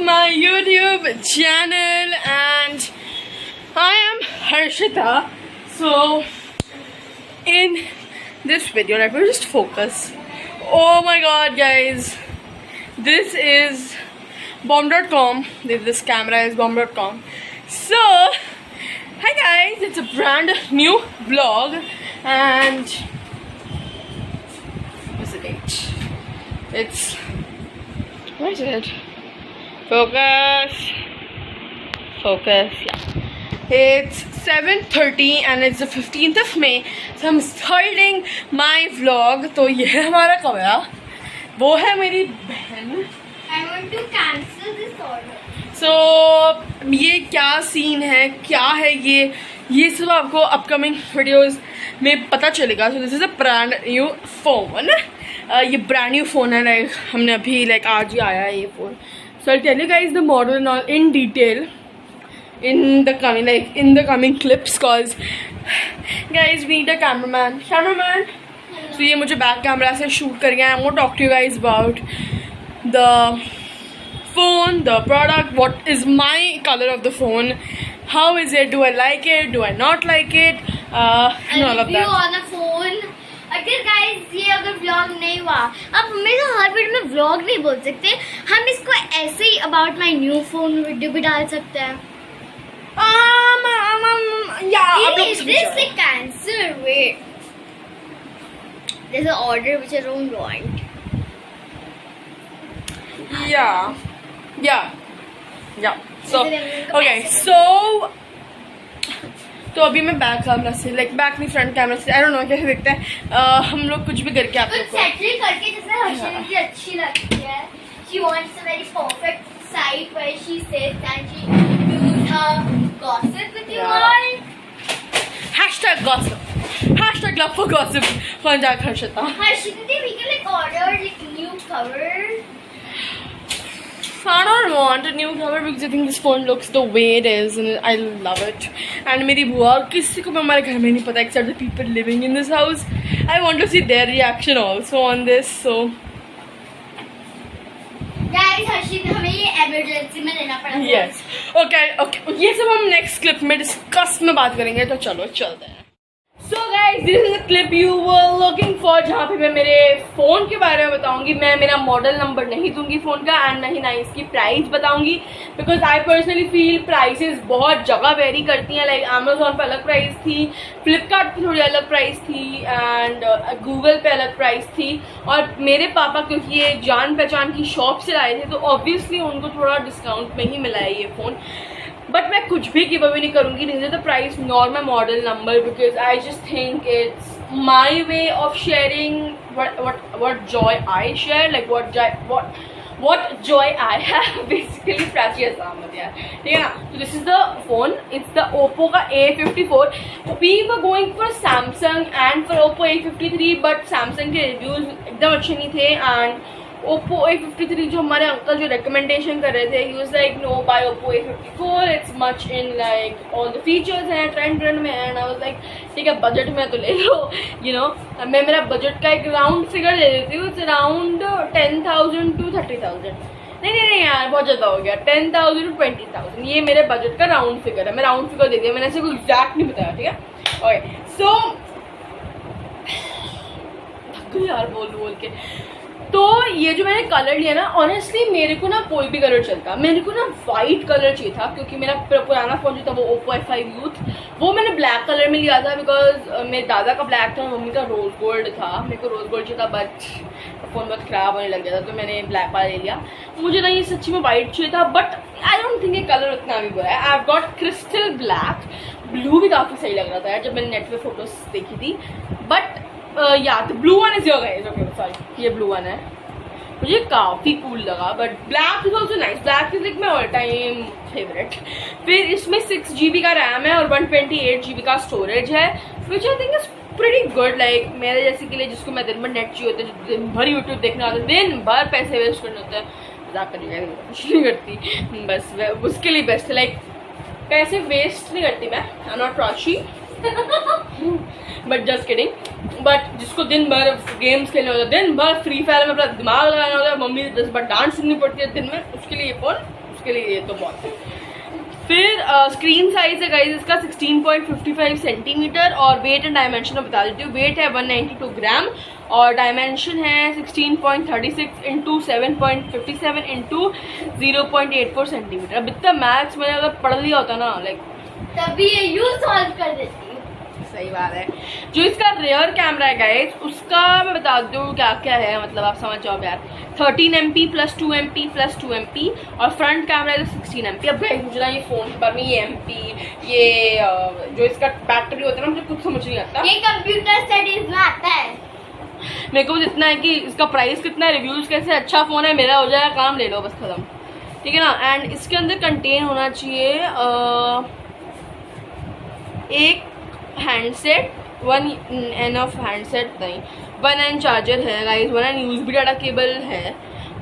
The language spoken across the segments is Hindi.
my YouTube channel, and I am Harshita. So in this video, let me just focus. Oh my god guys, this is bomb.com. This camera is bomb.com. So hi guys, it's a brand new vlog, and what's the date? It's, where is it? Focus, yeah. It's 7:30 and it's the 15th of May. So I'm starting my vlog. तो ये हमारा कमरा, वो है मेरी बहन. I want to cancel this order. So ये क्या सीन है, क्या है ये सब आपको अपकमिंग वीडियोस में पता चलेगा. So this is a brand new phone. ये ब्रांड न्यू फ़ोन है. लाइक हमने अभी आज ही आया है ये phone. So I'll tell you guys the model and all in detail in the coming clips, cause guys we need a cameraman. So ये मुझे बैक कैमरा से शूट कर गया. I'm gonna talk to you guys about the phone, the product, what is my color of the phone, how is it, do I like it, do I not like it, and all of that. on a phone. अगर गाइस ये अगर व्लॉग नहीं हुआ, अब हमें तो हर वीडियो में व्लॉग नहीं बोल सकते, हम इसको ऐसे ही about my new phone video भी डाल सकते हैं. This is cancer. Wait, there's an order which I don't want. Yeah. So okay, so तो अभी मैं बैक कैमरा से बैक नहीं फ्रंट कैमरा से, आई डोंट नो कैसे दिखता है. हम लोग कुछ भी करके आप लोग को सेटल करके जैसे हर्षिता की अच्छी लगती है. She wants a very perfect site where she sits and she does her gossip with you all. #gossip, love for gossip. Contact Harshita. Harshita, we can order new cover. I don't want a new cover because I think this phone looks the way it is and I love it. And मेरी बुआ किसी को हमारे घर में नहीं पता except the people living in this house. I want to see their reaction also on this. So guys, Harshita हमें ये emergency में लेना पड़ा. Yes. Okay. ये सब हम next clip में discuss में बात करेंगे. तो चलो चलते हैं. So guys, this is a clip you were looking for, जहाँ पे मैं मेरे फ़ोन के बारे में बताऊंगी. मैं मेरा मॉडल नंबर नहीं दूंगी फ़ोन का, एंड नहीं ना इसकी प्राइस बताऊंगी, because I personally feel prices बहुत जगह वेरी करती हैं. अमेजोन पे अलग प्राइस थी, फ्लिपकार्ट पे थोड़ी अलग प्राइस थी, एंड गूगल पे अलग प्राइस थी. और मेरे पापा क्योंकि ये जान पहचान की शॉप से लाए थे, तो ऑब्वियसली उनको थोड़ा डिस्काउंट में ही मिला है ये फ़ोन. बट मैं कुछ भी गिव अवे नहीं करूँगी, नहीं the price nor my model number, because I just think it's my way of sharing what joy I share, what joy I have basically. Prachi Ahmad यार, ठीक है ना. तो this is the phone, it's the Oppo का A54. We were going for Samsung and for Oppo A53, but Samsung के रिव्यूज एकदम अच्छे नहीं थे, एंड ओप्पो A53 जो हमारे अंकल जो रिकमेंडेशन कर रहे थे, he was like no buy Oppo A54, it's much in like all the features हैं ट्रेंड में. एंड आई वाज लाइक ठीक है, बजट में तो ले लो, यू नो. मैं मेरा बजट का एक राउंड फिगर दे देती हूँ. It's around 10,000 to 30,000. नहीं यार, बहुत ज़्यादा हो गया. 10,000 to 20,000 ये मेरे बजट का राउंड फिगर है. मैं राउंड फिगर दे दिया, मैंने ऐसे कोई एग्जैक्ट नहीं बताया, ठीक है. ओके, सो थक गई यार बोल के. तो ये जो मैंने कलर लिया ना, ऑनेस्टली मेरे को ना कोई भी कलर चलता. मेरे को ना वाइट कलर चाहिए था, क्योंकि मेरा पुराना फ़ोन जो था वो ओप्पो F5 यूथ, वो मैंने ब्लैक कलर में लिया था, बिकॉज मेरे दादा का ब्लैक था, मम्मी का रोज गोल्ड था. मेरे को रोज गोल्ड चाहिए था, बट फ़ोन बहुत ख़राब होने लग गया था, तो मैंने ब्लैक वाला ले लिया. मुझे ना ये सच्ची में वाइट चाहिए था, बट आई डोंट थिंक ये कलर उतना भी बुरा है. I have got crystal black. Blue भी काफ़ी सही लग रहा था यार जब मैंने नेट पे फोटोज देखी थी. बट या the blue one is your guys. Okay sorry, ये ब्लू वन है, मुझे काफ़ी कूल लगा. But black is also nice. Black is like my all time favourite. फिर इसमें 6 GB का रैम है और 128 GB का स्टोरेज है, which I think is pretty good. Like मेरे जैसे के लिए, जिसको मैं दिन भर नेट चाहिए होता है, दिन भर यूट्यूब देखना होता है, दिन भर पैसे वेस्ट करने होते हैं, मजाक करिएगा, कुछ नहीं करती, बस उसके लिए बेस्ट है. लाइक पैसे वेस्ट नहीं करती मैं, I am not Prachi, but just kidding. But जिसको दिन भर गेम्स खेलने होता है, दिन भर फ्री फायर में अपना दिमाग लगाना होता है, मम्मी 10 बार डांस सुननी पड़ती है दिन में, उसके लिए ये फोन उसके लिए ये तो बहुत है। फिर स्क्रीन साइज है गाइज इसका 16.55 सेंटीमीटर और वेट एंड डायमेंशन मैं बता देती हूँ। वेट है 192 ग्राम और डायमेंशन है 16.36 इंटू 7.57 इंटू 0.84 सेंटीमीटर। अब इतना मैथ्स मैंने अगर पढ़ लिया होता ना लाइक तभी ये यू सॉल्व कर देती। सही बात है। जो इसका रियर कैमरा है गाइज उसका मैं बता दूँ क्या क्या है, मतलब आप समझ जाओगे यार। 13 MP plus 2 MP plus 2 MP और फ्रंट कैमरा है 16 MP। अब गाइज मुझे ना ये फोन के बारे में ये MP ये जो इसका बैटरी होता है ना मुझे कुछ समझ नहीं आता। ये कंप्यूटर स्टडीज में आता है। मेरे को इतना है कि इसका प्राइस कितना है, रिव्यूज कैसे, अच्छा फोन है, मेरा हो जाएगा काम, ले लो बस खत्म, ठीक है ना। एंड इसके अंदर कंटेन होना चाहिए एक हैंडसेट, 1 N ऑफ हैंडसेट नहीं, 1 N चार्जर है guys, 1 N USB data cable है,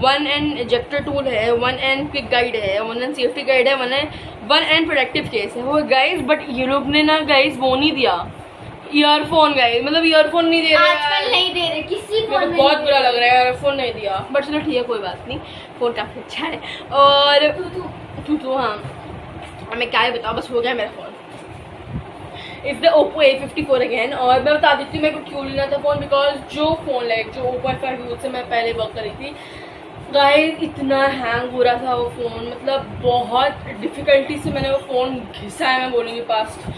1 N इजेक्टर टूल है, 1 N क्विक गाइड है, 1 N सेफ्टी गाइड है, 1 N प्रोटेक्टिव केस है वो गाइज। बट ये लोग ने ना गाइज वो नहीं दिया ईयरफोन गाइज, मतलब ईयरफोन नहीं दे रहे, आजकल नहीं दे रहे किसी फोन में, बहुत बुरा लग रहा है ईयरफोन नहीं दिया। बट चलो ठीक है कोई बात नहीं, फोन काफी अच्छा है। और तू हाँ मैं क्या ही बताऊँ, बस हो गया मेरा phone. It's the Oppo A54 again. और मैं बता देती हूँ मेरे को क्यों लेना था फ़ोन, बिकॉज जो फ़ोन लाइक जो ओप्पो F5 यूज से मैं पहले वर्क करी थी गाइस इतना हैंग हो रहा था वो फ़ोन, मतलब बहुत डिफ़िकल्टी से मैंने वो फ़ोन घिसा है, मैं बोलूँगी पास्ट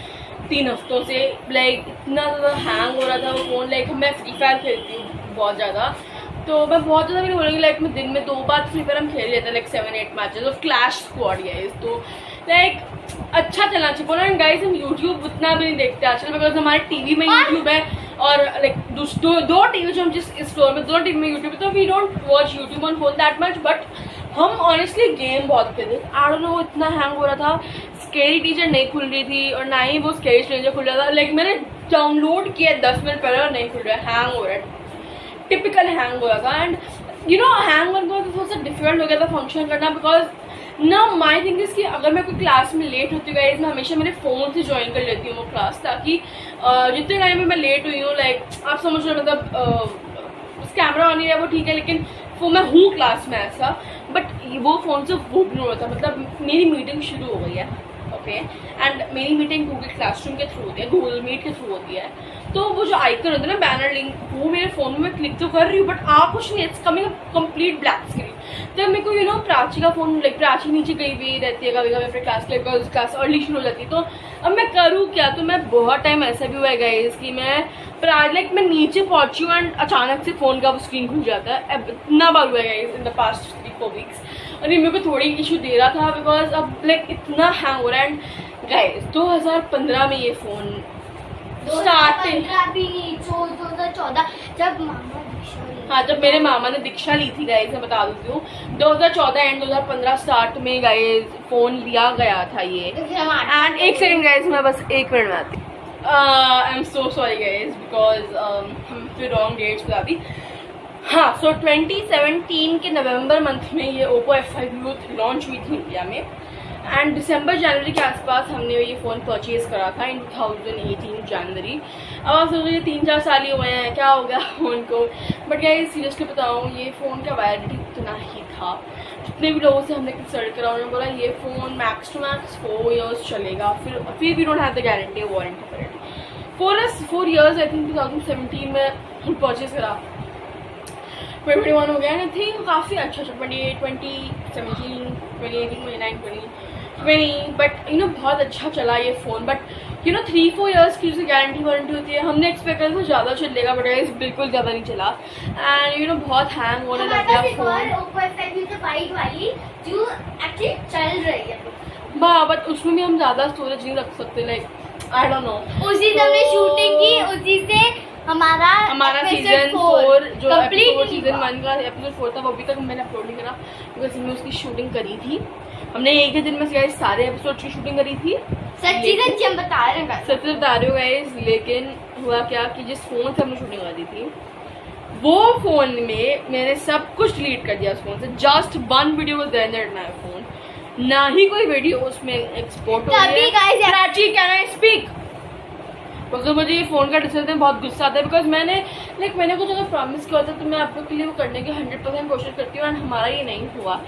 3 हफ्तों से। लाइक इतना ज़्यादा हैंग हो रहा था वो फ़ोन। लाइक मैं फ्री फायर खेलती हूँ बहुत ज़्यादा, तो मैं बहुत ज़्यादा भी नहीं बोलूँगी, लाइक मैं दिन में 2 बार फ्री फायर हम खेल लेते हैं, लाइक 7-8 मैचेस और क्लैश स्क्वाड गाइस। तो लाइक अच्छा चलना चाहिए बोला। एंड गाइस हम यूट्यूब उतना भी नहीं देखते आजकल, बिकॉज हमारे टीवी में यूट्यूब है और लाइक दो टीवी जो हम जिस इस फ्लोर में 2 टीवी में यूट्यूब है, तो we don't watch YouTube on phone that much. But हम ऑनेस्टली गेम बहुत खेलते थे। आई डोंट नो वो इतना हैंग हो रहा था, स्केरी टीचर नहीं खुल रही थी और ना ही वो स्केरी स्ट्रेंजर खुल रहा था। लाइक मैंने डाउनलोड किया 10 मिनट पहले और नहीं खुल रहा है, हैंग हो रहा है, टिपिकल हैंग हो रहा था। एंड यू नो हैंग होने का थोड़ा सा डिफिकल्ट हो गया था फंक्शन करना, बिकॉज ना माई थिंग इज कि अगर मैं कोई क्लास में लेट होती हूँ गाइस मैं हमेशा मेरे फ़ोन से ज्वाइन कर लेती हूँ वो क्लास, ताकि जितने टाइम में मैं लेट हुई हूँ लाइक आप समझ लो, मतलब उस कैमरा ऑन नहीं है वो ठीक है, लेकिन वो मैं हूँ क्लास में ऐसा। बट वो फ़ोन से वो भी नहीं होता, मतलब मेरी मीटिंग शुरू हो गई है ओके, एंड मेरी मीटिंग गूगल क्लासरूम के थ्रू होती है, गूगल मीट के थ्रू होती है। तो वो जो आइकन होता है ना बैनर लिंक, वो मेरे फ़ोन में मैं क्लिक तो कर रही हूँ बट आप कुछ नहीं, it's coming complete black screen. तब मेरे को यू नो प्राची का फ़ोन, लाइक प्राची नीचे गई हुई रहती है कभी कभी अपने क्लास के, बिकॉज क्लास अर्ली शुरू हो जाती है। तो अब मैं करूँ क्या, तो मैं बहुत टाइम ऐसा भी हुआ है गाइस कि मैं लाइक मैं नीचे पहुँची हूँ एंड अचानक से फ़ोन का स्क्रीन खुल जाता है। अब इतना बार हुआ है guys in the past 3-4 weeks, और ये मेरे को थोड़ी इशू दे रहा था बिकॉज अब लाइक इतना हैंग हो रहा है। एंड गाइस 2015 में ये फ़ोन स्टार्टिंग, 2014 जब मामा हाँ जब मेरे मामा ने दीक्षा ली थी गाइस, मैं बता देती हूँ 2014 एंड 2015 स्टार्ट में गाइस फ़ोन लिया गया था ये। एंड एक सेकंड गाइस मैं बस 1 मिनट में आती, आई am so sorry guys because हम फिर रॉन्ग डेट्स बता दी। हाँ सो 2017 के नवंबर मंथ में ये ओप्पो F5 यूथ लॉन्च हुई थी इंडिया में, एंड दिसंबर जनवरी के आसपास हमने ये फ़ोन परचेज़ करा था इन 2018 जनवरी। अब आप सोचिए 3-4 साल ही हुए हैं, क्या हो गया फ़ोन को। बट क्या ये सीरियसली बताऊँ, ये फ़ोन का वैलिडिटी उतना ही था। जितने भी लोगों से हमने कंसल्ट करा उन्होंने बोला ये phone max to max 4 years चलेगा, फिर we don't have the guarantee warranty for it. 4 years I think 2017 में परचेज़ करा, 2021 हो गया। आई थिंक काफ़ी अच्छा 28, 20, 17, 2018, 29, 20, बट यू नो बहुत अच्छा चला ये phone. But you no 3-4 years की जो गारंटी वारंटी होती है, हमने एक्सपेक्ट करा था ज़्यादा चलेगा बट गाइस बिल्कुल ज़्यादा नहीं चला। एंड यू नो बहुत हैंग होने लग गया फ़ोन। ओप्पो F5 वाइट वाली जो एक्चुअली चल रही है, हाँ बट उसमें भी हम ज़्यादा स्टोरेज नहीं रख सकते, लाइक आई डोंट नो। उसी से हमने शूटिंग की, उसी से हमारा सीजन 4 जो एपिसोड सीजन 1 का एपिसोड 4 था वो अभी तक मैंने अपलोड नहीं करा बिकॉज हमने उसकी शूटिंग करी थी। हमने एक ही दिन में सारे एपिसोड की शूटिंग करी थी। सच्ची हम बता रहे हैं, सच बता रहे हो गाइस। लेकिन हुआ क्या कि जिस फ़ोन से हमने शूटिंग करी थी वो फ़ोन में मैंने सब कुछ डिलीट कर दिया उस फ़ोन से। Just 1 video was there in my phone, ना ही कोई वीडियो उसमें एक्सपोर्ट हो गया। प्राची कैन आई स्पीक, तो मुझे ये फ़ोन का डिसीजन बहुत गुस्सा आता है बिकॉज मैंने कुछ अगर प्रॉमिस किया होता तो मैं आप लोग के लिए वो करने की 100% कोशिश करती हूँ एंड हमारा ये नहीं हुआ।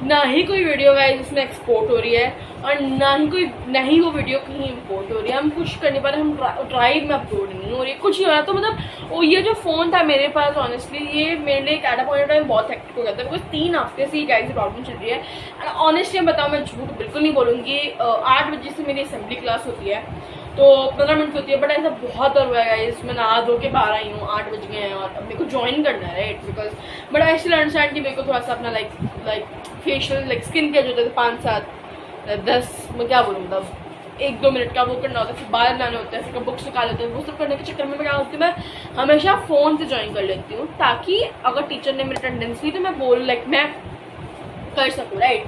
ना ही कोई वीडियो गाइस इसमें एक्सपोर्ट हो रही है और ना ही वो वीडियो कहीं इंपोर्ट हो रही है। हम कुछ करने पर हम ड्राइव में अपलोड नहीं हो रही है, कुछ नहीं हो रहा। तो मतलब ये जो फ़ोन था मेरे पास ऑनेस्टली ये मेरे लिए एट अ पॉइंट टाइम बहुत हेक्टिक हो गया था, बिकॉज 3 हफ्ते से ये गाइस प्रॉब्लम चल रही है। एंड ऑनेस्टली मैं बताऊँ, मैं झूठ बिल्कुल नहीं बोलूँगी, 8 बजे से मेरी असेंबली क्लास होती है तो 15 मिनट होती है, बट ऐसा बहुत डर हुआ है गाइस। मैं नहा धो के बाहर आई हूँ, 8 बज गए हैं और अब मेरे को ज्वाइन करना है right, because but I still understand कि मेरे को थोड़ा सा अपना like facial like skin care जो होता है 5-7-10 मैं क्या बोलूँ मतलब 1-2 मिनट का वो करना होता है, फिर बाहर लाने होते हैं, फिर बुक्स निकाल लेते हैं। वो सब करने के चक्कर में मैं क्या होती हूँ, मैं हमेशा फ़ोन से ज्वाइन कर लेती हूँ ताकि अगर टीचर ने मेरी अटेंडेंस ली तो मैं मैं कर सकूँ राइट।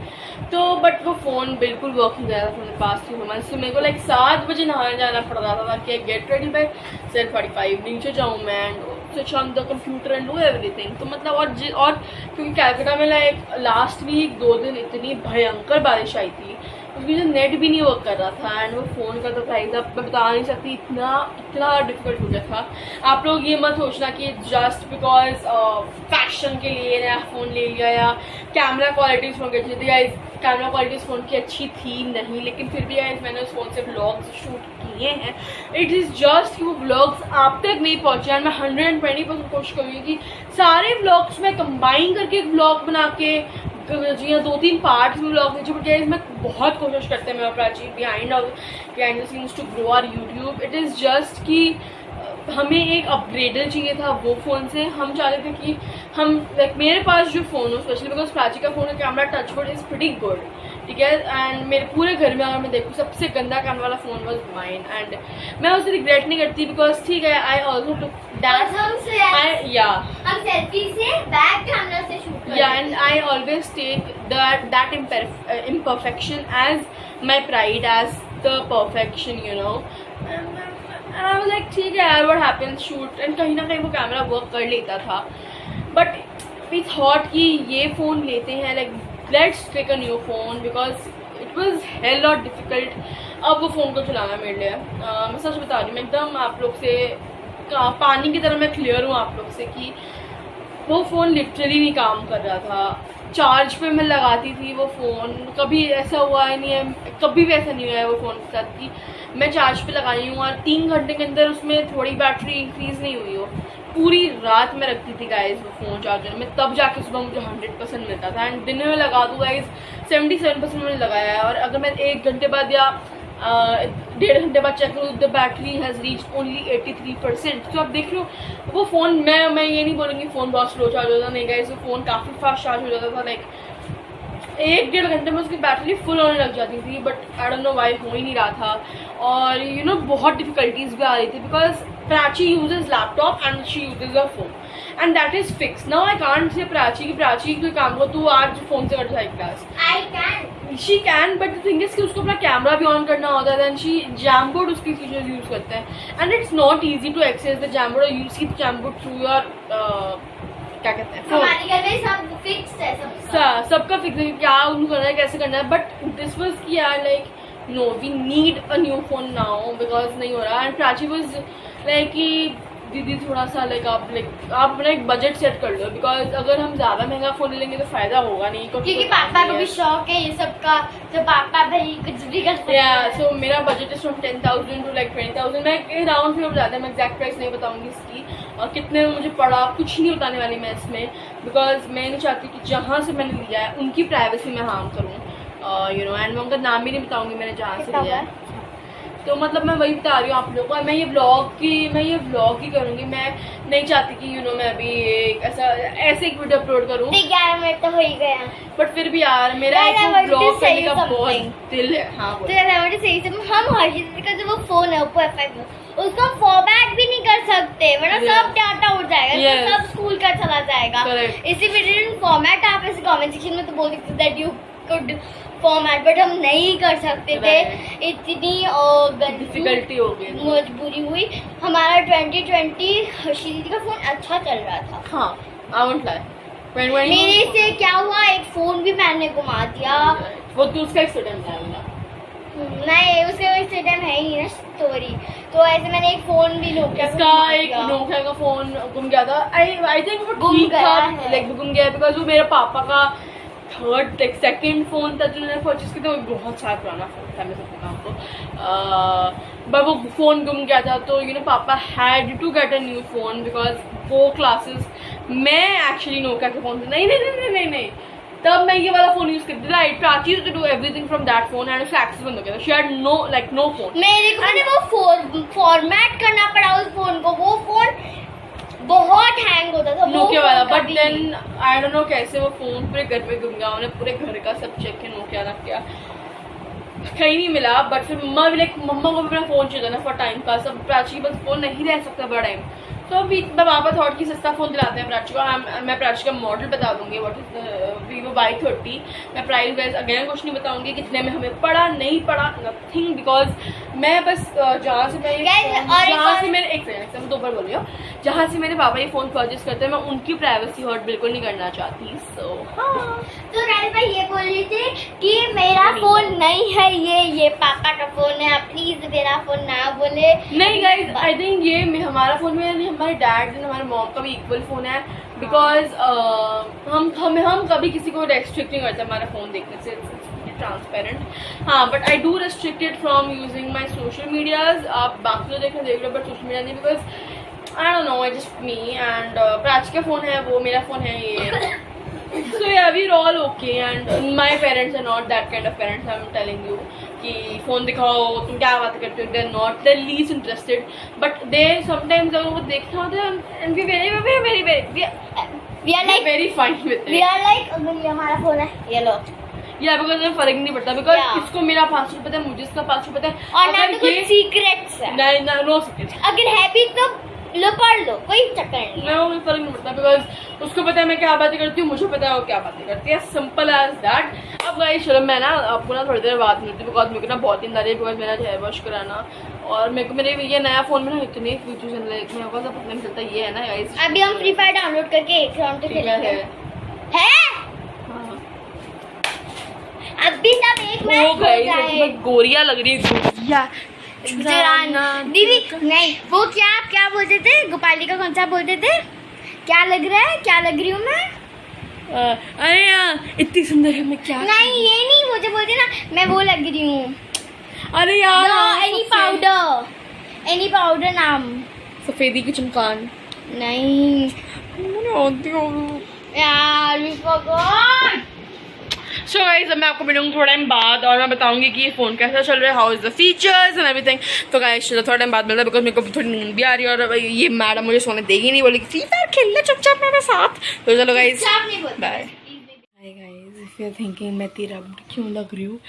तो बट वो फ़ोन बिल्कुल वर्किंग ज़्यादा था मेरे पास 3 मंथ से। मेरे को लाइक 7 बजे नहाने जाना पड़ रहा था ताकि गेट रेडी बाय 7:45 नीचे जाऊँ मैं and switch on the computer and do everything. तो मतलब और क्योंकि कैलकाटा में लाइक लास्ट वीक 2 दिन इतनी भयंकर बारिश आई थी, उसकी जो नेट भी नहीं वर्क कर रहा था एंड वो फ़ोन का तो प्राइस अब मैं बता नहीं सकती, इतना डिफिकल्ट हो गया था। आप लोग ये मत सोचना कि जस्ट बिकॉज फैशन के लिए नया फ़ोन ले लिया या कैमरा क्वालिटी फ़ोन की अच्छी थी। गाइस कैमरा क्वालिटी फ़ोन की अच्छी थी नहीं, लेकिन फिर भी गाइस मैंने उस फ़ोन से व्लॉग्स शूट किए हैं। इट इज़ जस्ट कि वो व्लॉग्स आप तक नहीं पहुँचे एंड मैं 120% कोशिश करूँगी कि सारे व्लॉग्स में कंबाइन करके एक व्लॉग बना के जी हाँ 2-3 पार्ट्स में व्लॉग भेजूँ। बट मैं बहुत कोशिश करते हैं मैं Prachi behind the scenes to grow our YouTube. It is just कि हमें एक अपग्रेडर चाहिए था वो फ़ोन से। हम चाह रहे थे कि हम लाइक मेरे पास जो फ़ोन हो स्पेशली बिकॉज प्राची का फ़ोन का camera touchwood is pretty good, ठीक है। एंड मेरे पूरे घर में अगर मैं देखूँ सबसे गंदा कैमरा वाला फ़ोन वॉज माइन एंड मैं उसे रिग्रेट नहीं करती बिकॉज ठीक है आई ऑल्सो टुक दैट हम सेल्फी से बैक कैमरा से शूट करते हैं and I always take that imperfection as my pride as the perfection, you know. And I was like ठीक है यार what happens shoot and कहीं ना कहीं वो कैमरा वर्क कर लेता था। बट we thought कि ये फ़ोन लेते हैं like let's take a new phone because it was hell lot difficult अब वो फ़ोन को चलाना मेरे लिए। मैं सच बता रही हूँ, मैं एकदम आप लोग से पानी की तरह मैं क्लियर हूँ आप लोग से कि वो फ़ोन लिटरली नहीं काम कर रहा था। चार्ज पे मैं लगाती थी वो फ़ोन, कभी ऐसा हुआ ही नहीं है, कभी भी ऐसा नहीं हुआ है वो फ़ोन के साथ कि मैं चार्ज पे लगाई हूँ और 3 घंटे के अंदर उसमें थोड़ी बैटरी इंक्रीज़ नहीं हुई हो। पूरी रात में रखती थी गाइस वो फ़ोन चार्जर में, तब जाके सुबह मुझे 100% मिलता था एंड दिन में लगा दूँ गाइस 77% मैंने लगाया है। और अगर मैं 1 घंटे बाद या 1.5 घंटे बाद चेक करूँ the battery has reach only 83%। तो आप देख रहे हो वो फ़ोन मैं ये नहीं बोलूँगी फ़ोन बहुत स्लो चार्ज होता नहीं गाइस, वो फ़ोन काफ़ी फास्ट चार्ज हो जाता था लाइक 1-1.5 घंटे में उसकी बैटरी फुल होने लग जाती थी। But I don't know why हो ही नहीं रहा था और यू नो बहुत डिफ़िकल्टीज भी आ रही थी because Prachi uses laptop and she uses a phone and that is fix. Now I can't say Prachi कोई काम को तू आज फ़ोन से कर जाए class, she can but the thing is कि उसको अपना कैमरा भी ऑन करना होता है एंड शी जैमबोर्ड उसकी फीचर्स यूज़ करते हैं and it's not easy to access the Jamboard और यूज की जैमबोर्ड थ्रू योर क्या कहते हैं हमारे घर में सब फिक्स्ड है, सबका फिक्स है क्या उनको करना है कैसे करना है। बट दिस वाज कि यार like no we need a new phone now because नहीं हो रहा एंड प्राची वाज लाइक कि दीदी थोड़ा सा लाइक आप अपना एक बजट सेट कर लो बिकॉज अगर हम ज़्यादा महंगा फ़ोन ले लेंगे तो फ़ायदा होगा नहीं क्योंकि पापा को भी शौक है ये सब का, तो पापा भाई कुछ भी कर सकते हैं। सो मेरा budget is from 10,000 to like 20,000। मैं राउंड फिगर बताते हैं, मैं एग्जैक्ट प्राइस नहीं बताऊंगी इसकी और कितने में मुझे पड़ा कुछ नहीं बताने वाली मैं इसमें बिकॉज मैं नहीं चाहती कि जहाँ से मैंने लिया है उनकी प्राइवेसी में हार्म करूँ यू नो एंड मैं उनका नाम भी नहीं बताऊँगी मैंने जहाँ से लिया है। तो मतलब मैं वही बता रही हूँ आप लोगों को, मैं ये व्लॉग ही करूँगी। मैं नहीं चाहती कि यू नो मैं अभी ऐसे एक वीडियो अपलोड करूँ। 11 मिनट तो हो ही गया बट फिर भी यार मेरा एक व्लॉग करने का बहुत दिल है। हाँ तो सही से हम हर्षित का जो वो फोन है Oppo F5 उसका फॉर्मेट भी नहीं कर सकते वरना सब डाटा उड़ जाएगा, सब स्कूल का चला जाएगा। इसी वीडियो फॉर्मेट आप ऐसे कमेंट सेक्शन में तो बोल सकते that you could format but हम नहीं कर सकते थे, इतनी डिफिकल्टी हो गई, मजबूरी हुई। हमारा 2020 हर्षी दीदी का फोन अच्छा चल रहा था। हाँ आई वोंट लाई, मेरे से क्या हुआ एक फोन भी मैंने घुमा दिया। वो तो उसका एक्सीडेंट आएगा नहीं उसका एक्सीडेंट है ही ना स्टोरी। तो ऐसे मैंने एक फोन भी नोकिया का फोन गुम गया था। आई थिंक वो ठीक था लाइक गुम गया बिकॉज वो मेरे पापा का थर्ड सेकंड फ़ोन था जो मैंने परचेज किया था, वो बहुत सारा पुराना फ़ोन था, मैं सच बताऊँ तो। बट वो फ़ोन गुम गया था, तो पापा had to get a new phone because वो क्लासेस मैं एक्चुअली नोकिया के फ़ोन से नहीं तब मैं ये वाला फोन यूज करती थी। Right, Prachi used to do everything from that phone and उसका एक्सेस बंद हो गया था। She had no phone. मेरे को मैंने वो फॉर्मेट करना पड़ा उस फोन को, वो फोन बहुत हैंग होता था नोकिया वाला। But then I don't know कैसे वो फोन पूरे घर में गुम गया, उन्हें पूरे घर का सब चेक किया, नोकिया ना किया, कहीं नहीं मिला। बट फिर मम्मा को भी मेरा फोन चाहिए था ना फॉर टाइम पास। अब प्राची के पास फोन नहीं रह सकता बड़ा टाइम, तो अभी मैं पापा थॉट की सस्ता फ़ोन दिलाते हैं प्राची को। मैं प्राची का मॉडल बता दूंगी, व्हाट इज Vivo Y30। मैं प्राइस वाइज अगेन कुछ नहीं बताऊंगी कितने में हमें पड़ा, नहीं पड़ा, नथिंग, बिकॉज मैं बस जहाँ से मैं एक सेकंड दो बार बोल रही हूँ, जहाँ से मेरे पापा ये फ़ोन परचेज करते हैं, मैं उनकी प्राइवेसी हर्ट बिल्कुल नहीं करना चाहती। सो हाँ, तो राइट भाई ये बोल रही थी कि मेरा फोन नहीं है, ये पापा का फोन है, प्लीज मेरा फोन ना बोले। नहीं गाइज, आई थिंक ये हमारा फोन में हमारे डैड एंड हमारे मॉम का भी इक्वल फोन है, बिकॉज हम कभी किसी को रेस्ट्रिक्ट नहीं करते हमारा फोन देखने से, ट्रांसपेरेंट। हाँ, but I do restricted from using my social medias. आप बाकी तो देखना देख लो, बट सोशल मीडिया नहीं, because I don't know, I just me and Prachi का फोन है, वो मेरा फोन है ये। So yeah, we're all okay and my parents are not that kind of parents, I'm telling you, कि फ़ोन दिखाओ तुम क्या बात करते हो, they're not, they're least interested, but they sometimes अगर वो देखना होता है and we are like very fine with it. We are like ये हमारा फोन है, ये लो। या बिकॉज हमें फर्क नहीं पड़ता, बिकॉज इसको मेरा पासवर्ड पता है, मुझे इसका पासवर्ड पता है, और ना तो कुछ सीक्रेट्स है, नहीं नो सीक्रेट्स, अगर है भी तो लो पढ़ लो, कोई चक्कर नहीं है। मैं वो फर्क नहीं पड़ता, बिकॉज उसको पता है मैं क्या बातें करती हूँ, मुझे पता है वो क्या बातें करती है, सिंपल एज दैट। अब गाइस चलो मैं ना आपको ना थोड़ी देर बात मिलती हूँ, बिकॉज मेरे को ना बहुत नींद आ रही है, बिकॉज मेरा हेयर वॉश कराना, और मेरे को मेरे ये नया फोन में ना इतने फीचर्स हैं, मेरे को सब पता नहीं चलता। ये है ना गाइस, अभी हम फ्री फायर डाउनलोड करके एक राउंड तो खेलेंगे है। अभी सब एक मैच हो जाए। गोरिया लग रही है, गोरिया दीदी नहीं, वो क्या बोलते थे, गोपाली का कौन सा बोलते थे, क्या लग रहा है, क्या लग रही हूँ मैं, अरे यार इतनी सुंदर है मैं, क्या नहीं ये नहीं, मुझे बोलते ना मैं वो लग रही हूँ। अरे यार एनी पाउडर नाम, सफेदी की चमकान नहीं यार भगवान। सो गाइस अब मैं आपको मिलूंगी थोड़ा टाइम बाद, और मैं बताऊंगी कि ये फ़ोन कैसा चल रहा है, how is the features and everything. तो गाइस चलो थोड़ा टाइम बाद मिलता है, बिकॉज मेरे को थोड़ी नींद भी आ रही है, और ये मैडम मुझे सोने देगी नहीं, बोली फ्री फायर खेल ले चुपचाप मेरे साथ। तो चलो guys bye. Hi guys, if you are thinking मैं तेरा क्यों लग रही हूँ,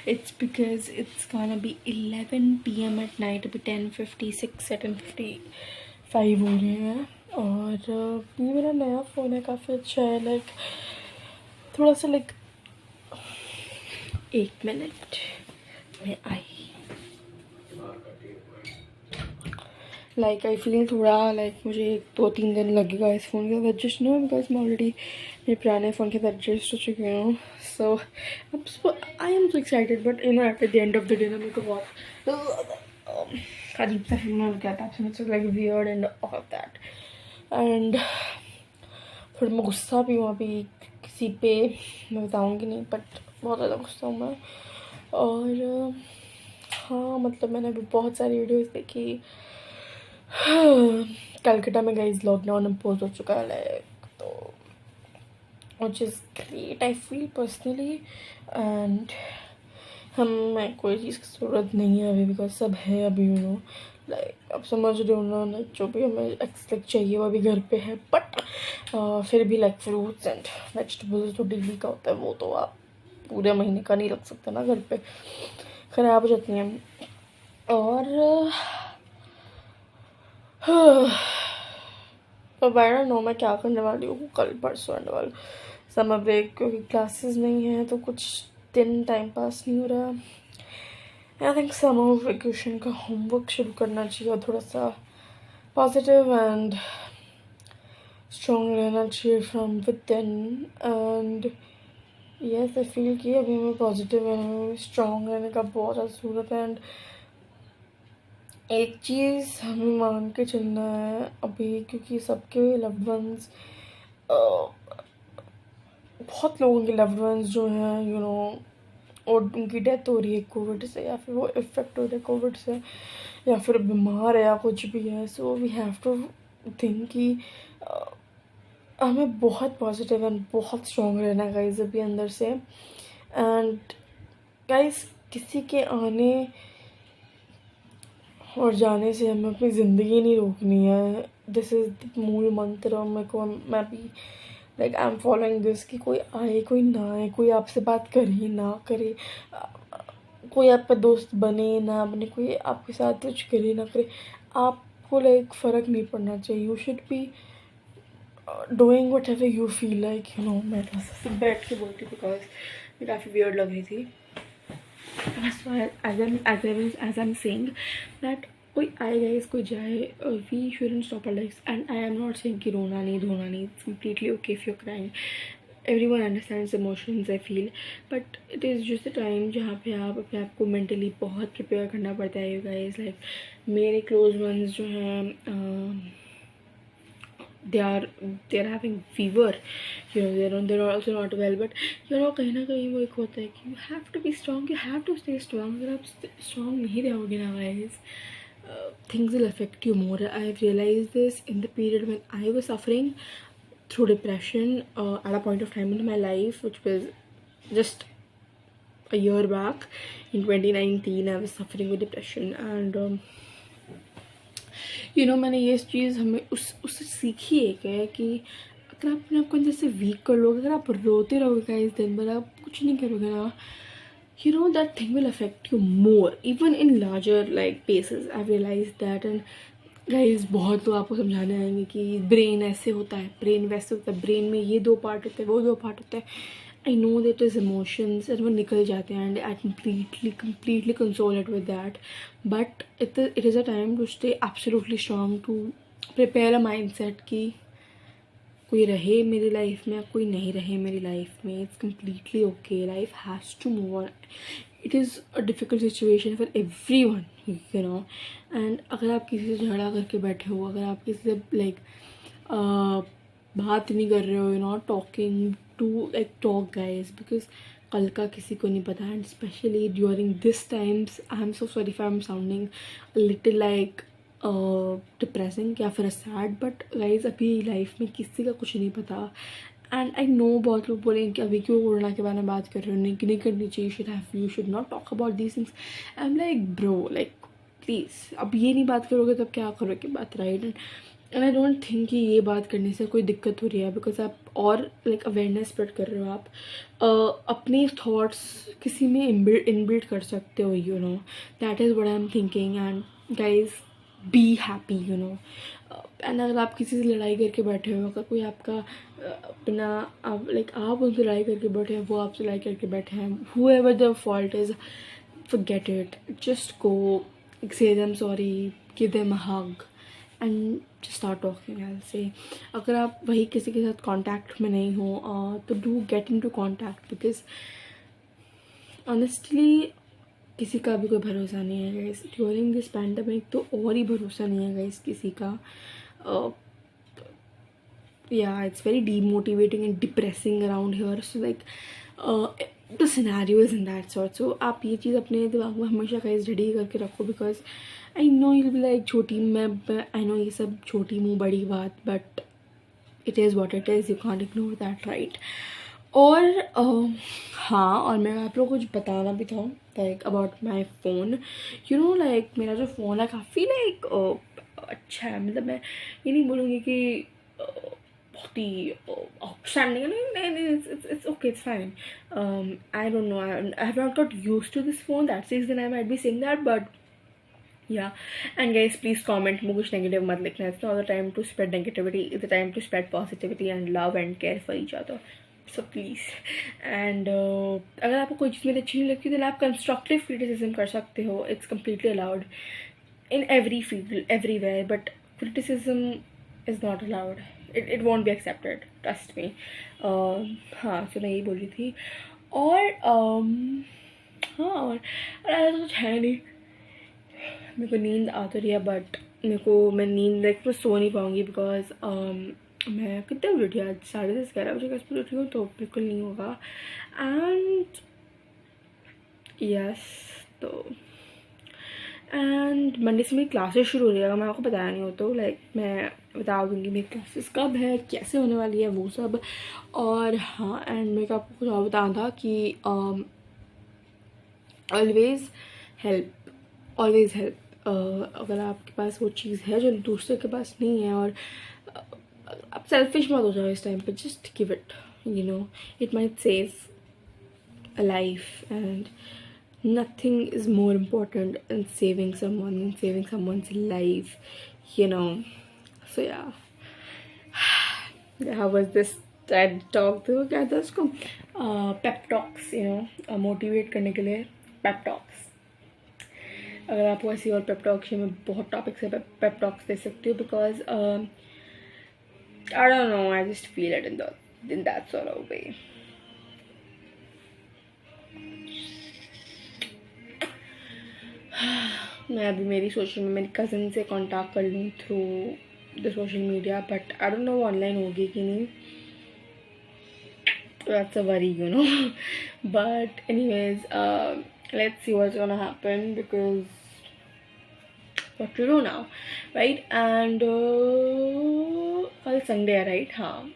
it's because it's gonna be 11 PM at night, अभी 10:56 या 10:55 हो रहे हैं, और ये मेरा नया फ़ोन है, काफ़ी अच्छा है, लाइक थोड़ा सा लाइक 1 मिनट में आई, लाइक आई फील थोड़ा लाइक मुझे 2-3 दिन लगेगा इस फ़ोन के साथ एडजस्ट नहीं, बिकॉज मैं ऑलरेडी मेरे पुराने फ़ोन के साथ एडजस्ट हो चुकी हूँ। So I am so excited, but you know at the end of the day ना मेरे को बहुत अजीब सा फील हो गया था, like weird and all of that, and थोड़ा मैं गुस्सा भी हूँ अभी किसी पे, मैं बताऊँगी नहीं, बट बहुत ज़्यादा गुस्सा हूँ मैं। और हाँ मतलब मैंने अभी बहुत सारी वीडियोस देखी। कलकत्ता में गाइस लॉकडाउन इम्पोज हो चुका है, लाइक तो which is great I feel personally, and हमें कोई चीज़ की ज़रूरत नहीं है अभी, बिकॉज सब है अभी, यू नो लाइक अब समझ रहे हो ना, लाइक जो भी हमें एक्सपेक्ट चाहिए वो अभी घर पे है, बट फिर भी लाइक फ्रूट्स एंड वेजिटेबल्स तो डेली का होता है, वो तो आप पूरे महीने का नहीं रख सकते ना घर पे, ख़राब हो जाती हैं। और अब आई डोंट नो मैं क्या करने वाली हूँ कल परसों एंड वाल समर ब्रेक, क्योंकि क्लासेस नहीं है तो कुछ दिन टाइम पास नहीं हो रहा। आई थिंक समर वेकेशन का होमवर्क शुरू करना चाहिए, थोड़ा सा पॉजिटिव एंड स्ट्रॉन्ग रहना चाहिए from with in, and yes I feel कि अभी मैं पॉजिटिव एंड स्ट्रॉन्ग रहने का बहुत ज़्यादा ज़रूरत है। एंड एक चीज़ हमें मान के चलना है अभी, क्योंकि सबके लव्ड वंस बहुत लोगों के लव्ड वंस जो हैं यू नो और उनकी डेथ हो रही है कोविड से, या फिर वो इफेक्ट हो रहा है कोविड से, या फिर बीमार है या कुछ भी है. So we have to think कि हमें बहुत पॉजिटिव एंड बहुत स्ट्रॉन्ग रहना गाइज अभी अंदर से. एंड गाइज किसी के आने और जाने से हमें अपनी ज़िंदगी नहीं रोकनी है. दिस इज़ मूल मंत्र. मेरे को मैं भी like I am following this कि कोई आए कोई ना आए, कोई आपसे बात करे ना करे, कोई आपका दोस्त बने ना बने, कोई आपके साथ कुछ करे ना करे, आपको लाइक फ़र्क नहीं पड़ना चाहिए. You should be doing what ever you feel like you know. मैं तो बैठ के बोलती बिकॉज ये काफ़ी वियर्ड लग रही थी. That's why as I'm saying that कोई आए गाइस कोई जाए, we shouldn't stop our lives. And I am not saying कि रोना नहीं धोना नहीं. It's completely okay if you're crying. Everyone understands emotions I feel, but it is just the time जहाँ पे आप अपने आप को mentally बहुत prepare करना पड़ता है. You guys like मेरे close ones जो हैं they're having fever, you know, they're also not well, but you know कहीं ना कहीं वो एक होता है कि you have to be strong, you have to stay strong. अगर आप strong नहीं रहोगे ना guys, things will affect you more. I've realized this in the period when I was suffering through depression at a point of time in my life, which was just a year back in 2019. I was suffering with depression and you know मैंने ये चीज़ हमें उससे सीखी है कि अगर आप अपने आप को अंदर से वीक कर लोगे, अगर आप रोते रहोगे इस दिन भर, आप कुछ नहीं करोगे ना, you know that thing will affect you more even in larger like paces. I've realized that. And guys बहुत लोग आपको समझाने आएंगे कि ब्रेन ऐसे होता है, ब्रेन वैसे होता है, ब्रेन में ये 2 पार्ट होते हैं, वो 2 पार्ट होते हैं. I know that is emotions and वो निकल जाते हैं and I completely console it with that. But it is a time to stay absolutely strong, to prepare a mindset कि कोई रहे मेरी लाइफ में, कोई नहीं रहे मेरी लाइफ में, it's completely okay. Life has to move on. It is a difficult situation for everyone, you know. And अगर आप किसी से झगड़ा करके बैठे हो, अगर आप किसी से लाइक बात नहीं कर रहे हो, you know, talking to like talk guys, because कल का किसी को नहीं पता. And specially during this times I am so sorry if I am sounding little like depressing या फिर सैड, बट गाइज अभी लाइफ में किसी का कुछ नहीं पता. एंड आई नो बहुत लोग बोलेंगे कि अभी क्यों कोरोना के बारे में बात कर रहे हो, नहीं करनी चाहिए, you should not talk about these things. I am like bro, like please अब ये नहीं बात करोगे तब क्या करोगे बात, right? And I don't think कि ये बात करने से कोई दिक्कत हो रही है, बिकॉज आप और लाइक अवेयरनेस स्प्रेड कर रहे हो. आप अपने थॉट्स किसी में इनबिल्ट कर सकते हो, you no. That is what I am thinking. And guys be happy, you know. And अगर आप किसी से लड़ाई करके बैठे हो, अगर कोई आपका अपना आप लाइक आप उनसे लड़ाई करके बैठे हैं, वो आपसे लड़ाई करके बैठे हैं, whoever the fault is, forget it. Just go, say them sorry, give them a hug and just start talking. I'll say अगर आप वही किसी के साथ कांटेक्ट में नहीं हो तो do get into contact, because honestly किसी का भी कोई भरोसा नहीं है गाइस. ड्यूरिंग दिस पैंडेमिक तो और ही भरोसा नहीं है गाइस किसी का. yeah, it's very demotivating and depressing around here. So like the scenario is in that sort. So आप ये चीज़ अपने दिमाग में हमेशा गाइस रेडी करके रखो, because I know you be like छोटी, मैं आई नो ये सब छोटी मुँह बड़ी बात, but it is what it is, you can't ignore that, right? और हाँ, और मैं आप लोग कुछ बताना भी था like about my phone. You know like मेरा जो फ़ोन है काफ़ी लाइक अच्छा है. मतलब मैं ये नहीं बोलूँगी कि बहुत ही आउटस्टैंडिंग, नहीं, it's okay, it's fine. I don't know, I have not got used to this phone, that's the reason I might be saying that, but yeah. And guys, please comment मुझे कुछ नेगेटिव मत लिखना. It's not the time to spread negativity, it's the time to spread positivity and love and care for each other. So please. And अगर आपको कोई चीज़ मेरी अच्छी नहीं लगती तो आप कंस्ट्रक्टिव क्रिटिसिज्म कर सकते हो. It's completely allowed in every field, everywhere, but criticism is not allowed. It won't be accepted, trust me. हाँ, so मैं यही बोल रही थी. और हाँ, और ऐसा कुछ है नहीं. मेरे को नींद आ तो रही है, बट मैं नींद लाइक मैं सो नहीं पाऊँगी, बिकॉज मैं कितने बजे उठी आज? 10:30-11 बजे के आसपास उठी हूँ, तो बिल्कुल नहीं होगा। एंड यस, तो एंड मंडे से मेरी क्लासेस शुरू हो जाएगा। मैं आपको बताया नहीं हो तो लाइक मैं बता दूँगी मेरी क्लासेस कब है, कैसे होने वाली है, वो सब। और हाँ, एंड मेरे को आपको कुछ और बताना था कि ऑलवेज़ हेल्प। अगर आपके पास वो चीज़ है जो दूसरे के पास नहीं है, और आप सेल्फिश मत हो जाओ इस टाइम पे, just give it, you know, it might save a life, and nothing is more important than saving someone's life, you know. So yeah, how was this TED talk? तो क्या था उसको, pep talks, you know, motivate करने के लिए pep talks। अगर आपको ऐसी और pep talks, मैं बहुत टॉपिक्स है pep talks दे सकती हूँ, because I don't know, I just feel it in that sort of way. मैं अभी मेरी सोच रही हूँ मेरी कज़न से कांटेक्ट कर लूँ through the social media, but I don't know online होगी कि नहीं, that's a worry, you know. But anyways, let's see what's gonna happen, because what to do now, right. And कल संडे है, राइट? हाँ,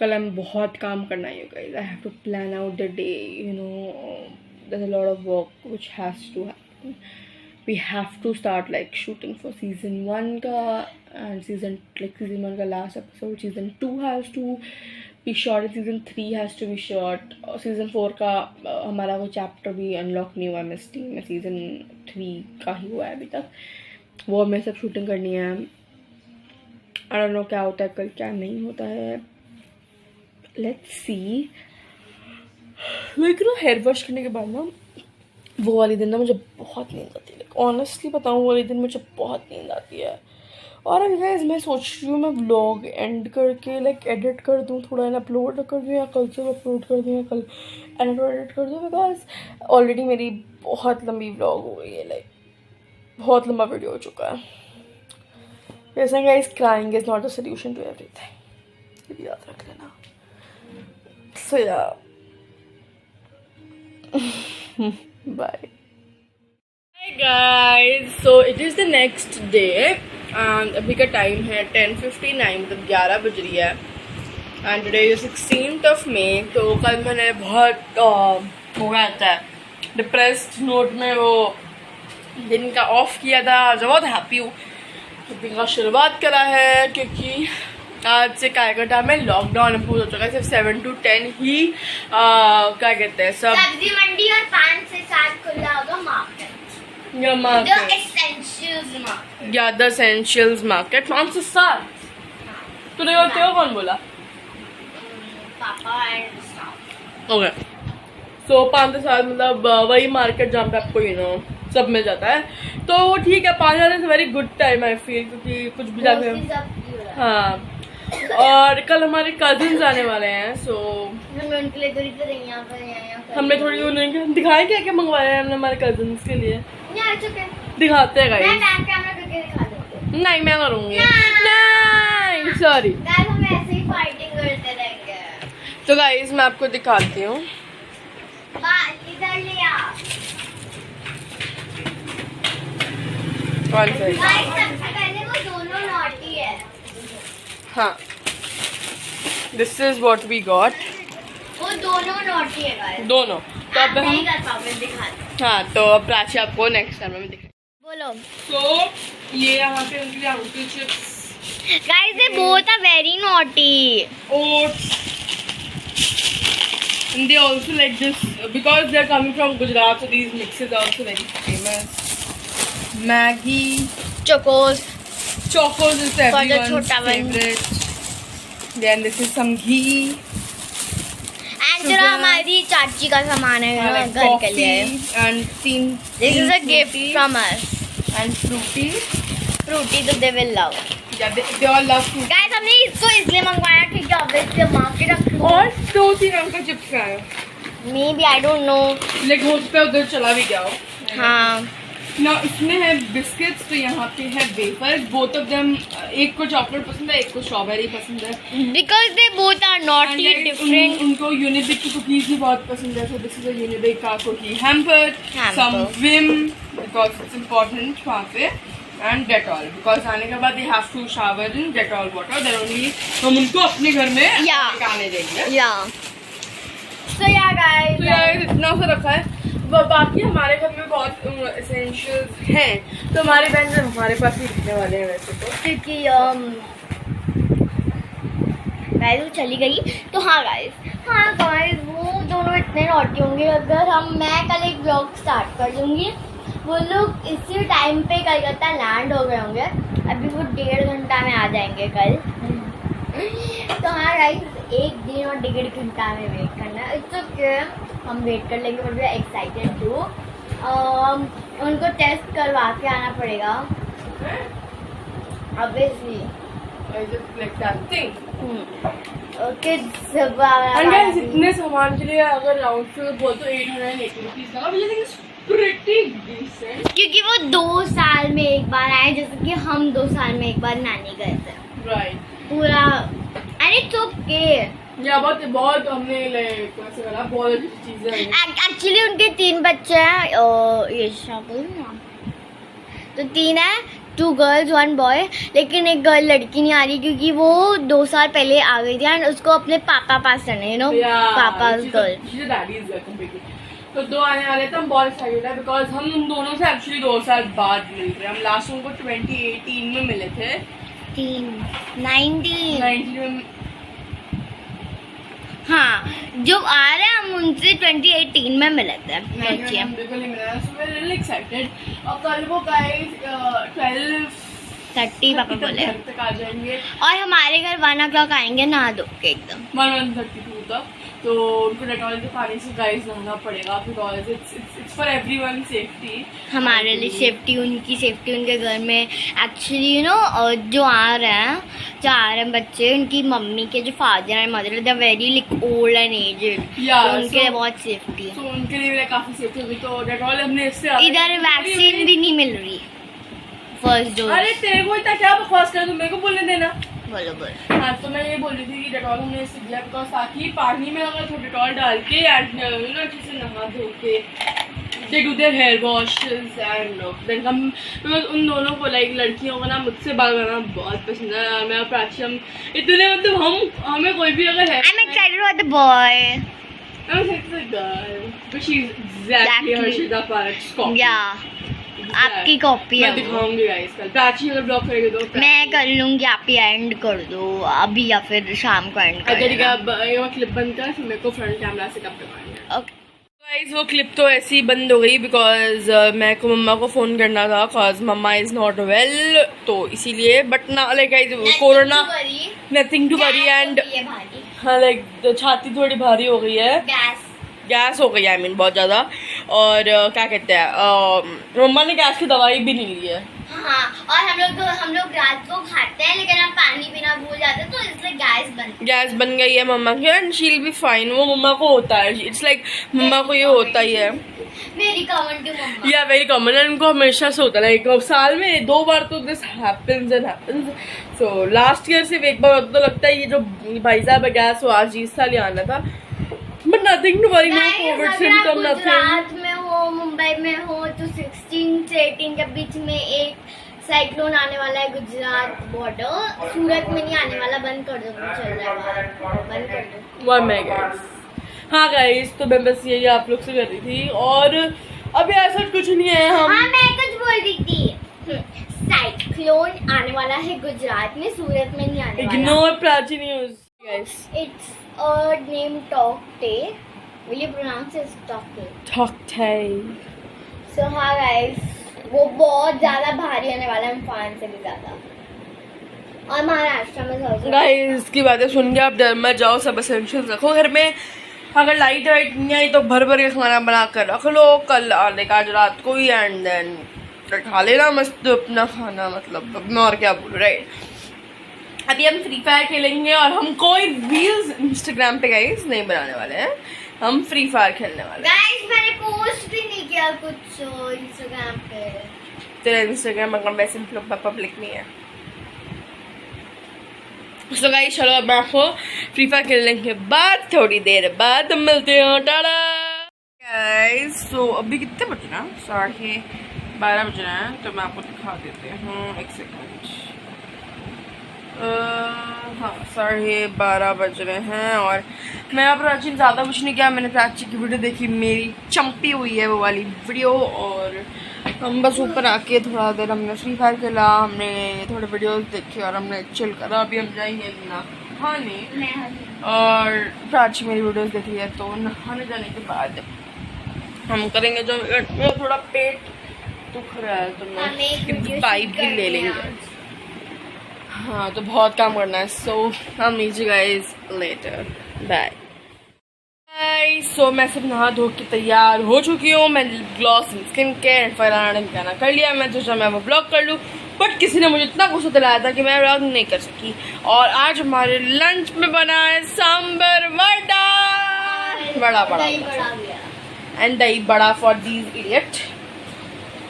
कल हमें बहुत काम करना है, you guys. I have to plan out the day, you know, there's a lot of work which has to happen. We have to start like shooting for season 1 ka, and season 1 ka last episode, season 2 has to be shot, season 3 has to be shot, और season 4 का हमारा वो चैप्टर भी अनलॉक नहीं हुआ मिस्टी में, season 3 का ही हुआ है अभी तक, वो हमें सब शूटिंग करनी है। I don't know क्या होता है कल, क्या नहीं होता है, let's see। लेकिन हेयर वॉश करने के बाद ना वो वाली दिन ना मुझे बहुत नींद आती है, ऑनेस्टली बताऊँ, वो वाली दिन मुझे बहुत नींद आती है। और अभी गाइस मैं सोच रही हूँ मैं व्लॉग एंड करके लाइक एडिट कर दूँ थोड़ा, ना अपलोड कर दूँ, या कल से अपलोड कर दूँ, या कल एडिट कर दूँ, बिकॉज ऑलरेडी मेरी बहुत लंबी व्लॉग हो गई है, लाइक बहुत लंबा वीडियो हो चुका है। वैसे guys, crying is not the solution to everything, ये याद रख लेना। सो या bye. Hi guys, so it is the next day and अभी का टाइम है 10:59, मतलब 11 बज रही है, and today is 16th of May। तो कल मैंने बहुत हो गया था डिप्रेस्ड नोट में वो दिन का ऑफ किया था। बहुत हैप्पी हूँ दिन का शुरुआत करा है, क्योंकि आज से क्या करता है, मैं लॉकडाउन अप्रूव हो चुका है, सिर्फ 7 to 10 ही क्या कहते हैं सब सब्जी मंडी, और 5 से 7 खुला होगा मार्केट, या मार्केट, या द एसेंशियल्स मार्केट 5 से 7। तूने होते हो कौन बोला? पापा एंड स्टाफ। ओके, सो 5 से 7 मतलब वही मार्केट जहाँ पे आपको यू नो सब मिल जाता है, तो वो ठीक है। 5 जाने से very good time I feel, क्योंकि कुछ भी जाके हाँ। और कल हमारे कजिन्स आने वाले हैं, सो उनके लिए हमने थोड़ी उन्हें दिखाया क्या क्या मंगवाया है हमने हमारे कजिन्स के लिए, दिखाते हैं गाइस। नहीं, मैं करूँगी, नहीं सॉरी। तो गाइस मैं आपको दिखाती हूँ, कौन सा? सबसे पहले वो दोनों नॉटी है। हाँ, this is what we got. वो दोनों नॉटी है गाइस, दोनों। तो अब नहीं कर पाओगे, दिखाते। हाँ, तो अब प्राची आपको नेक्स्ट टाइम में दिखाएं। बोलो। तो ये यहाँ पे उनके लिए Ankur chips guys, they both are very naughty. oats, and they also like this because they are coming from Gujarat, so these mixes are also very famous. Maggi, Chocos is everyone's छोटा favorite. Then this is some ghee. And जो हमारी चाची का सामान है like घर के लिए, and this is a gift from us. And fruity. तो they will love. Yeah, they all love fruity. Guys, हमने इसको इसलिए मंगवाया क्योंकि ऑब्वियसली मार्केट और 2-3 अंकल चिप्स का है, may be, I don't no, लेकिन हो सकता है उधर चला भी गया हो। हाँ। ना इसमें है बिस्किट्स, तो यहाँ पे है वेफर। बोथ ऑफ देम, एक को चॉकलेट पसंद है, एक को स्ट्रॉबेरी पसंद है। Because they both are not different. उनको यूनिबिक की कुकीज भी बहुत पसंद है, so this is a Unibic का cookie hamper, some Vim because it's important वहाँ पे, and Dettol because आने के बाद they have to shower in Dettol water, then only हम उनको अपने घर में आने देंगे। So yeah guys, तो यार इतना सा रखा है। बाकी हमारे घर में बहुत एसेंशियल्स हैं, तो हमारी बहन जो हमारे पास ही दिखने वाले हैं वैसे तो, क्योंकि वैल्यू चली गई। तो हाँ गाइस वो दोनों इतने नॉटी होंगे। अगर मैं कल एक ब्लॉग स्टार्ट कर दूँगी, वो लोग इसी टाइम पे कलकत्ता लैंड हो गए होंगे। अभी वो 1.5 घंटा में आ जाएंगे कल। तो हाँ गाइस, 1 दिन और 1.5 घंटा में वेट करना है। इट्स ओके, हम वेट कर लेंगे, but we are excited too. उनको टेस्ट करवा के आना पड़ेगा ऑब्वियसली। ओके, इतने सामान के लिए अगर राउंड फिगर बोल तो 880 रुपीज का, pretty decent। क्योंकि वो 2 साल में एक बार आए, जैसे कि हम 2 साल में एक बार नानी गए थे। राइट, पूरा एंड इट्स ओके। या बहुत हमने कैसे करा, बहुत अच्छी चीजें हैं। एक्चुअली उनके 3 बच्चे हैं, ये शामिल ना, तो 3 है, 2 गर्ल्स 1 बॉय। लेकिन एक गर्ल लड़की नहीं आ रही क्योंकि वो 2 साल पहले आ गई थी एंड उसको अपने पापा पास रहना, यू नो, पापा गर्ल। तो 2 आने वाले थे, हम बहुत एक्साइटेड है बिकॉज हम उन दोनों से एक्चुअली 2 साल बाद मिल रहे हैं। हम लास्ट उनको 2018 में मिले थे। 19 में। हाँ, जो आ रहे हैं हम उनसे 2018 में मिले थे। हम बिल्कुल नहीं मिला, so we are really excited. और कल वो गाइस 12:30 पापा बोले घर तक आ जाएंगे और हमारे घर 1 o'clock आएंगे नहा धो के एकदम 1:32 तक। तो उनको डेटॉल के पानी से गाइस नहाना पड़ेगा because it's for everyone safety. हमारे लिए सेफ्टी, उनकी सेफ्टी, उनके घर में एक्चुअली यू नो जो आ रहे हैं बच्चे, उनकी मम्मी के जो father and mother they are very like old and aged, तो उनके लिए बहुत सेफ्टी है। तो उनके लिए काफी सेफ्टी होगी। तो डेटॉल हमने इससे इधर वैक्सीन भी नहीं मिल रही फर्स्ट डोज। अरे तेरे को इतना क्या बकवास कर, तुम मेरे को बोलने देना। बोलो। हाँ, तो मैं ये बोल रही थी कि डेटॉल हमने इससे दिया बिकॉज ताकि पानी में अगर थोड़ा डेटॉल डाल के एंड अच्छे से नहा धो के they do their hair washes and then come, because उन दोनों को लाइक लड़कियों को ना मुझसे बात करना बहुत पसंद है। मैं और प्राची हम इतने मतलब हमें कोई भी अगर है, I'm excited about the boy. I'm excited for the girl but she's exactly Harshita Parek's copy. Yeah, आपकी कॉपी है। मैं दिखाऊंगी गाइस कल। प्राची अगर ब्लॉग करेगी तो मैं कर लूंगी, आप ही एंड कर दो अभी या फिर शाम को एंड कर देना। अब क्लिप बंद कर, फिर मेरे को फ्रंट कैमरा से कब करवाना है। ओके गाइस, वो क्लिप तो ऐसे ही बंद हो गई बिकॉज मैं को मम्मा को फ़ोन करना था because mama is not well, तो इसीलिए। बट ना like guys corona, nothing to worry and हाँ लाइक छाती थोड़ी भारी हो गई है, गैस हो गई है, आई मीन बहुत ज़्यादा। और क्या कहते हैं, मम्मा ने गैस की दवाई भी नहीं ली है। हाँ, और हम लोग रात को खाते हैं लेकिन हम पानी पीना भूल जाते हैं, तो इसलिए गैस बन गई है मम्मा की and she will be fine. वो मम्मा को होता है, इट्स लाइक मम्मा को ये होता ही है, वेरी कॉमन टू मम्मा। या वेरी कॉमन, एंड उनको हमेशा से होता है। लाइक साल में 2 बार तो this happens and happens. So last year सिर्फ 1 बार तो लगता है ये जो भाई साहब है गैस, वो आज इस साल ही आना था। But nothing to worry, no covid symptom, nothing. Gujarat में हो, मुंबई में हो, तो 16 से 18 के बीच में एक साइक्लोन आने वाला है गुजरात बॉर्डर। सूरत में नहीं आने वाला, बंद कर दो, चल जाएगा, बंद कर दो। 1 मेगा। हाँ गाइस, तो मैं बस यही आप लोग से कर रही थी और अभी ऐसा कुछ नहीं है। हम हाँ, मैं कुछ बोल रही थी, साइक्लोन आने वाला है गुजरात में, सूरत में नहीं आने वाला। Ignore Prachi news guys. It's name Tauktae, will you pronounce it Tauktae? So हाँ गाइस, वो बहुत ज्यादा भारी होने वाला है, इम्फान से भी ज्यादा, और महाराष्ट्र में। गाइस की बातें सुन के आप डर मत जाओ, सब एसेंशियल्स रखो घर में। अगर लाइट वाइट नहीं आई तो भर के खाना बना कर रख लो, कल आज रात को ही, एंड देन खा लेना मस्त अपना खाना। मतलब मैं और क्या बोलूँ, राइट। अभी हम फ्री फायर खेलेंगे और हम कोई रील्स इंस्टाग्राम पे गाइस नहीं बनाने वाले हैं, हम फ्री फायर खेलने वाले हैं। गाइस मैंने पोस्ट भी नहीं किया क्या कुछ इंस्टाग्राम पे? तेरा इंस्टाग्राम अकाउंट वैसे पब्लिक नहीं है। So guys, चलो अब मैं आपको फ्री फायर खेलने के बाद थोड़ी देर बाद मिलते हैं। टाटा गाइस। सो अभी कितने बजे ना? 12:30 बज रहे हैं, तो मैं आपको दिखा देती हूँ। एक सेकंड। हाँ, 12:30 बज रहे हैं और मैं यहाँ प्राची ज़्यादा कुछ नहीं किया। मैंने प्राची की वीडियो देखी, मेरी चंपी हुई है वो वाली वीडियो, और हम बस ऊपर आके थोड़ा देर हमने फ्री फायर खेला, हमने थोड़े वीडियोस देखे और हमने चिल करा। अभी हम जाएंगे नहाने, और प्राची मेरी वीडियोस देख रही है, तो नहाने जाने के बाद हम करेंगे जो। मेरा थोड़ा पेट दुख रहा है तो मैं पाइप भी ले लेंगे। हाँ, तो बहुत काम करना है। So I will meet you guys later, bye. So मैं सब नहा धो के तैयार हो चुकी हूँ। मैं ग्लॉस स्किन केयर एंड फराना कर लिया। मैं सोचा मैं वो ब्लॉग कर लूँ, बट किसी ने मुझे इतना गुस्सा दिलाया था कि मैं ब्लॉग नहीं कर सकी। और आज हमारे लंच में बना है सांबर वड़ा, बड़ा एंड दही बड़ा for these idiot.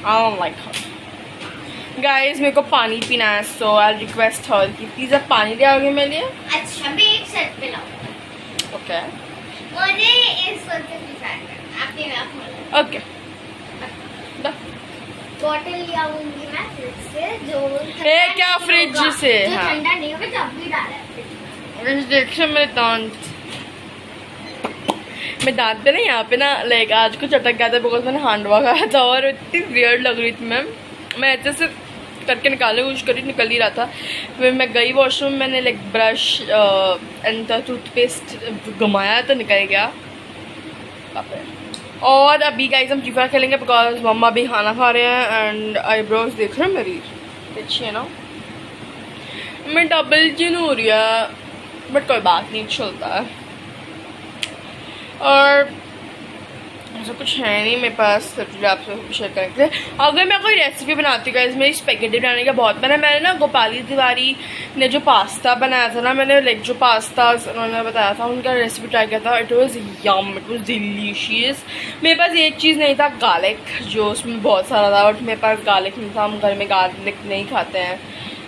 I don't like her. Guys, मेरे को पानी पीना है, सो आई रिक्वेस्ट हर कि प्लीज आप पानी ले आओगे मेरे लिए। अच्छा, मैं एक सेट पे लाऊं। ओके, मुझे इस वक्त आपने ओके। बॉटल ले आऊंगी मैं फ्रिज से, जो क्या फ्रिज से? जो ठंडा नहीं होगा, तो अभी डाला है। देखिए मैं दांत पे ना यहाँ पे ना लाइक आज कुछ अटक गया था, बिकॉज मैंने हांडवा खाया था और इतनी वियर्ड लग रही थी। मैं ऐसे से करके निकालने की कोशिश करी, निकल ही रहा था। फिर मैं गई वॉशरूम, मैंने लाइक ब्रश एंड टूथपेस्ट घुमाया तो निकल गया। और अभी गाइस हम फ्री फायर खेलेंगे, बिकॉज मम्मा भी खाना खा रहे हैं एंड आईब्रोज देख रहे हैं मेरी अच्छी है ना। मैं डबल चिन हो रही है, बट कोई बात नहीं, चलता है। और ऐसा कुछ है नहीं मेरे पास आपसे शेयर करने के लिए। अगर मैं कोई रेसिपी बनाती हूँ, मेरी स्पेगेटी बनाने का बहुत मन है। मैंने ना गोपाली तिवारी ने जो पास्ता बनाया था ना, मैंने लाइक जो पास्ता उन्होंने बताया था उनका रेसिपी ट्राई किया था। It was yum, it was delicious. मेरे पास एक चीज़ नहीं था, गार्लिक, जो उसमें बहुत सारा था, बट मेरे पास गार्लिक नहीं था। हम घर में गार्लिक नहीं खाते हैं।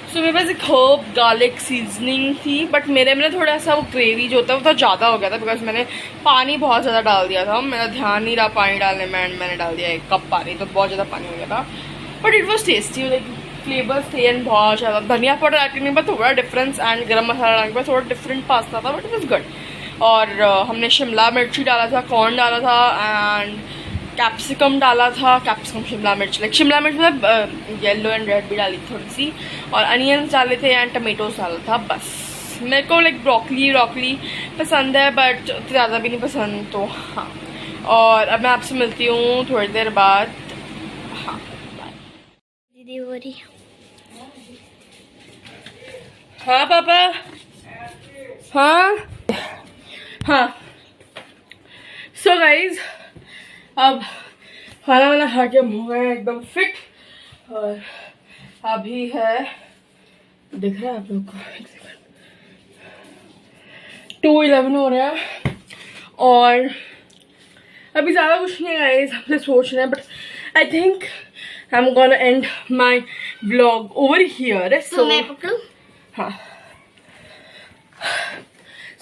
सो मेरे पास एक हर्ब गार्लिक सीजनिंग थी, बट मेरे में थोड़ा सा वो ग्रेवी जो होता है वो तो ज़्यादा हो गया था, बिकॉज मैंने पानी बहुत ज़्यादा डाल दिया था। मेरा ध्यान नहीं रहा पानी डालने में, एंड मैंने डाल दिया 1 कप पानी, तो बहुत ज़्यादा पानी हो गया था। But it was tasty, like flavours थे एंड बहुत ज़्यादा। धनिया पाउडर ऐड करने के बाद थोड़ा डिफरेंस, एंड गर्म मसाला डालने के बाद थोड़ा डिफरेंट पास्ता था, बट इट वॉज गुड। और हमने शिमला मिर्ची डाला था, कॉर्न डाला था, एंड कैप्सिकम डाला था। कैप्सिकम, शिमला मिर्च, लाइक शिमला मिर्च मतलब येलो एंड रेड भी डाली थोड़ी सी, और अनियंस डाले थे एंड टमेटोज डाला था। बस मेरे को लाइक ब्रोकली पसंद है, बट ज़्यादा भी नहीं पसंद, तो हाँ। और अब मैं आपसे मिलती हूँ थोड़ी देर बाद। हाँ, दीदी हो रही। हाँ पापा, हाँ। सो गाइज, अब खाना वाना खा के हम हो गए एकदम फिट, और अभी है, दिख रहा है आप लोग को, 2:11 हो रहा है, और अभी ज़्यादा कुछ नहीं है गाइस, हम सोच रहे हैं, but I think I am gonna and my vlog over here. तो मैं पकड़ूं? हाँ।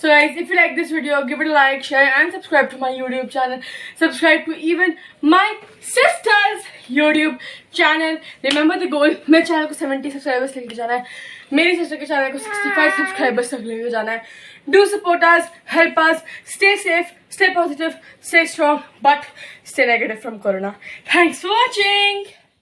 So guys, if you like this video, give it a like, share and subscribe to my YouTube channel. Subscribe to even my sister's YouTube channel. Remember the goal, मेरे चैनल को 70 सब्सक्राइबर्स लेके जाना है, मेरी सिस्टर के चैनल को 65 सब्सक्राइबर्स तक लेके जाना है। Do support us, help us, stay safe, stay positive, stay strong, but stay negative from Corona. Thanks for watching.